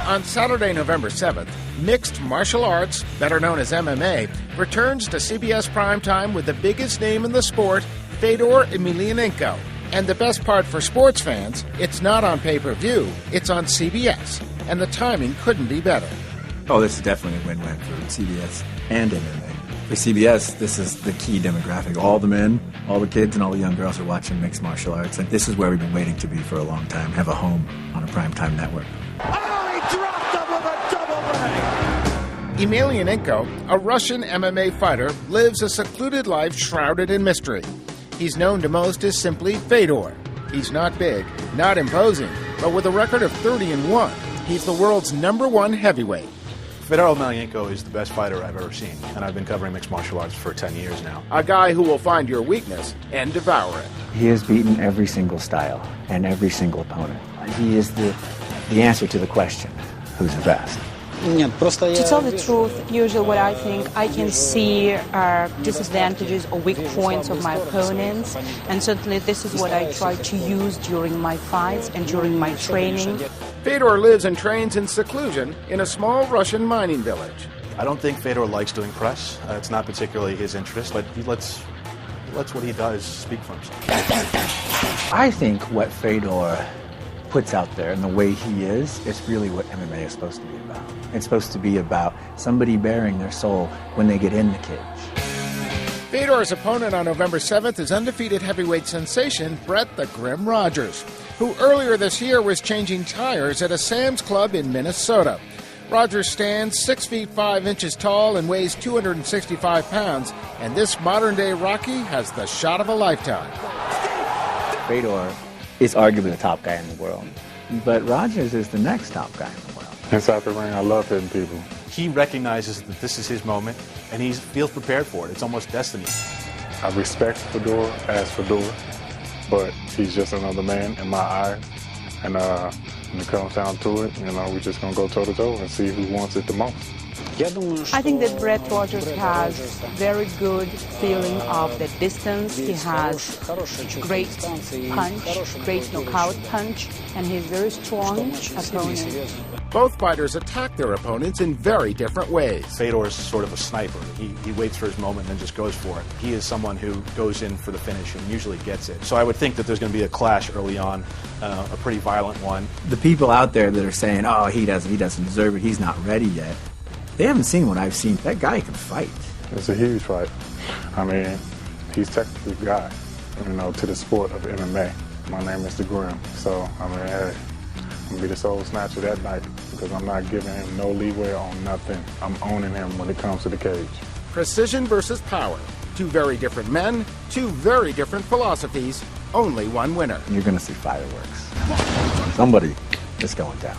On Saturday, November 7th, mixed martial arts, better known as MMA, returns to CBS primetime with the biggest name in the sport, Fedor Emelianenko. And the best part for sports fans, it's not on pay-per-view, it's on CBS. And the timing couldn't be better. Oh, this is definitely a win-win for CBS and MMA. For CBS, this is the key demographic. All the men, all the kids, and all the young girls are watching mixed martial arts. And this is where we've been waiting to be for a long time, have a home on a primetime network. Oh, he dropped him with a double leg! Emelianenko, a Russian MMA fighter, lives a secluded life shrouded in mystery. He's known to most as simply Fedor. He's not big, not imposing, but with a record of 30-1, he's the world's #1 heavyweight. Fedora Emelianenko is the best fighter I've ever seen, and I've been covering mixed martial arts for 10 years now. A guy who will find your weakness and devour it. He has beaten every single style and every single opponent. He is the answer to the question, who's the best? To tell the truth, usually what I think, I can see disadvantages or weak points of my opponents, and certainly this is what I try to use during my fights and during my training. Fedor lives and trains in seclusion in a small Russian mining village. I don't think Fedor likes doing press. It's not particularly his interest, but he lets what he does speak for himself. I think what Fedor puts out there and the way he is really what MMA is supposed to be about. It's supposed to be about somebody bearing their soul when they get in the cage. Fedor's opponent on November 7th is undefeated heavyweight sensation Brеттom Roджерс, who earlier this year was changing tires at a Sam's Club in Minnesota. Roджers stands 6 feet 5 inches tall and weighs 265 pounds, and this modern-day Rocky has the shot of a lifetime. Fedor is arguably the top guy in the world, but Roджers is the next top guy in the world. Inside the ring, I love hitting people. He recognizes that this is his moment, and he feels prepared for it. It's almost destiny. I respect Fedora as Fedora, but he's just another man in my eyes. And when it comes down to it, we're just going to go toe-to-toe and see who wants it the most. I think that Brett Rogers has very good feeling of the distance. He has great punch, great knockout punch, and he's very strong opponent. Both fighters attack their opponents in very different ways. Fedor is sort of a sniper. He waits for his moment and then just goes for it. He is someone who goes in for the finish and usually gets it. So I would think that there's going to be a clash early on, a pretty violent one. The people out there that are saying, oh, he doesn't deserve it, he's not ready yet, they haven't seen what I've seen. That guy can fight. It's a huge fight. I mean, he's technically a guy, to the sport of MMA. My name is the Grim, so hey, I'm going to be the soul snatcher that night because I'm not giving him no leeway on nothing. I'm owning him when it comes to the cage. Precision versus power. Two very different men, two very different philosophies, only one winner. You're going to see fireworks. Somebody is going down.